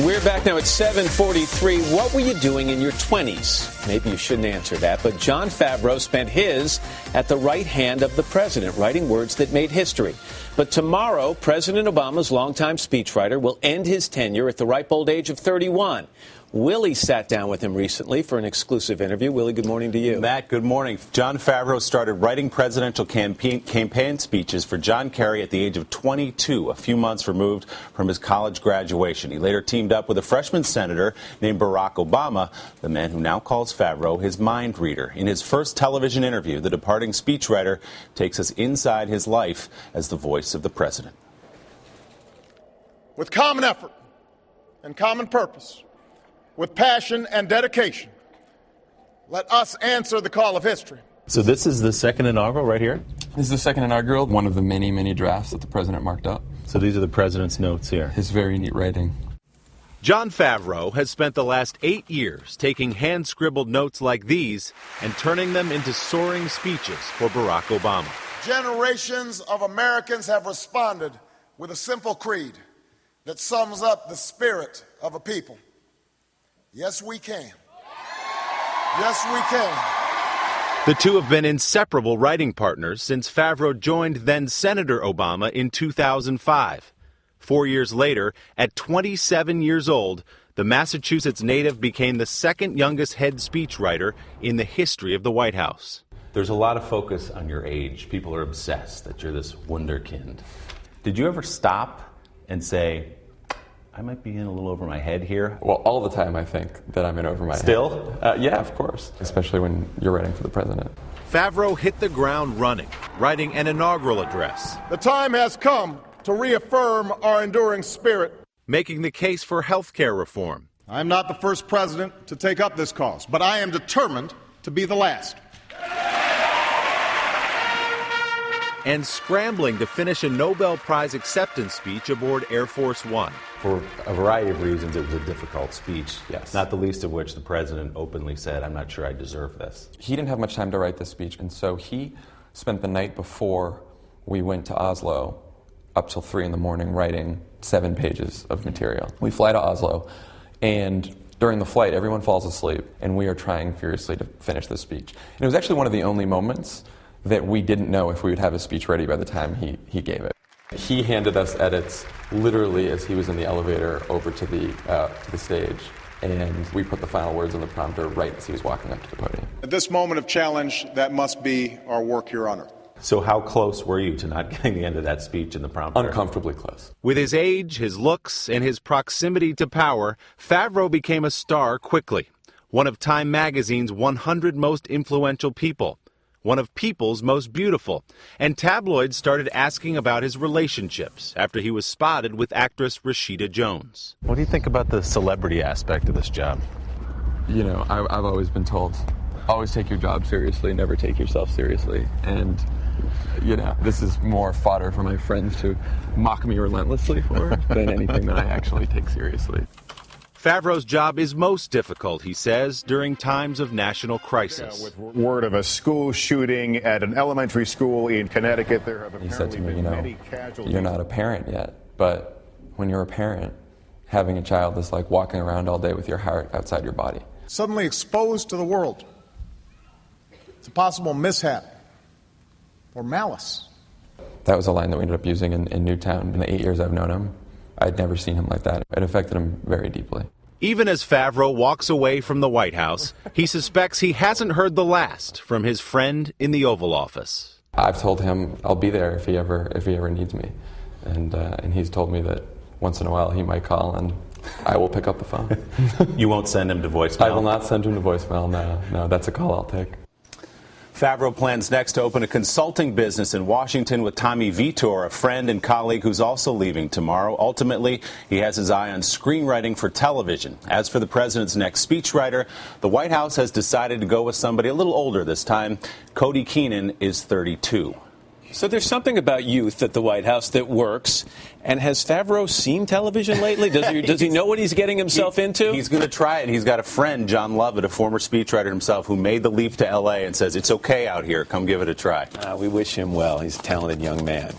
We're back now at 7:43. What were you doing in your 20s? Maybe you shouldn't answer that, but Jon Favreau spent his at the right hand of the president, writing words that made history. But tomorrow, President Obama's longtime speechwriter will end his tenure at the ripe old age of 31. Willie sat down with him recently for an exclusive interview. Willie, good morning to you. Matt, good morning. Jon Favreau started writing presidential campaign speeches for John Kerry at the age of 22, a few months removed from his college graduation. He later teamed up with a freshman senator named Barack Obama, the man who now calls Favreau his mind reader. In his first television interview, the departing speechwriter takes us inside his life as the voice of the president. With common effort and common purpose, with passion and dedication, let us answer the call of history. So this is the second inaugural right here? This is the second inaugural, one of the many, many drafts that the president marked up. So these are the president's notes here. His very neat writing. Jon Favreau has spent the last 8 years taking hand-scribbled notes like these and turning them into soaring speeches for Barack Obama. Generations of Americans have responded with a simple creed that sums up the spirit of a people. Yes, we can. Yes, we can. The two have been inseparable writing partners since Favreau joined then-Senator Obama in 2005. 4 years later, at 27 years old, the Massachusetts native became the second youngest head speechwriter in the history of the White House. There's a lot of focus on your age. People are obsessed that you're this wunderkind. Did you ever stop and say, I might be in a little over my head here? Well, all the time I think that I'm in over my head. Still? Yeah, of course. Especially when you're writing for the president. Favreau hit the ground running, writing an inaugural address. The time has come to reaffirm our enduring spirit. Making the case for health care reform. I'm not the first president to take up this cause, but I am determined to be the last. And scrambling to finish a Nobel Prize acceptance speech aboard Air Force One. For a variety of reasons, it was a difficult speech. Yes. Not the least of which the president openly said, I'm not sure I deserve this. He didn't have much time to write this speech, and so he spent the night before we went to Oslo up till 3 in the morning writing 7 pages of material. We fly to Oslo, and during the flight, everyone falls asleep, and we are trying furiously to finish this speech. And it was actually one of the only moments that we didn't know if we would have his speech ready by the time he gave it. He handed us edits literally as he was in the elevator over to the stage, and we put the final words on the prompter right as he was walking up to the podium. At this moment of challenge, that must be our work, Your Honor. So how close were you to not getting the end of that speech in the prompter? Uncomfortably close. With his age, his looks, and his proximity to power, Favreau became a star quickly. One of Time magazine's 100 most influential people. One of People's most beautiful, and tabloids started asking about his relationships after he was spotted with actress Rashida Jones. What do you think about the celebrity aspect of this job? You know, I've always been told, always take your job seriously, never take yourself seriously. And, you know, this is more fodder for my friends to mock me relentlessly for than anything that I actually take seriously. Favreau's job is most difficult, he says, during times of national crisis. With word of a school shooting at an elementary school in Connecticut, there have He said to me, many casualties. You're not a parent yet, but when you're a parent, having a child is like walking around all day with your heart outside your body. Suddenly exposed to the world. It's a possible mishap or malice. That was a line that we ended up using in Newtown. In the 8 years I've known him, I'd never seen him like that. It affected him very deeply. Even as Favreau walks away from the White House, he suspects he hasn't heard the last from his friend in the Oval Office. I've told him I'll be there if he ever needs me, and he's told me that once in a while he might call and I will pick up the phone. You won't send him to voicemail? I will not send him to voicemail. No, that's a call I'll take. Favreau plans next to open a consulting business in Washington with Tommy Vitor, a friend and colleague who's also leaving tomorrow. Ultimately, he has his eye on screenwriting for television. As for the president's next speechwriter, the White House has decided to go with somebody a little older this time. Cody Keenan is 32. So there's something about youth at the White House that works. And has Favreau seen television lately? Does he know what he's getting himself into? He's going to try it. He's got a friend, John Lovett, a former speechwriter himself, who made the leap to L.A. and says, it's okay out here. Come give it a try. We wish him well. He's a talented young man.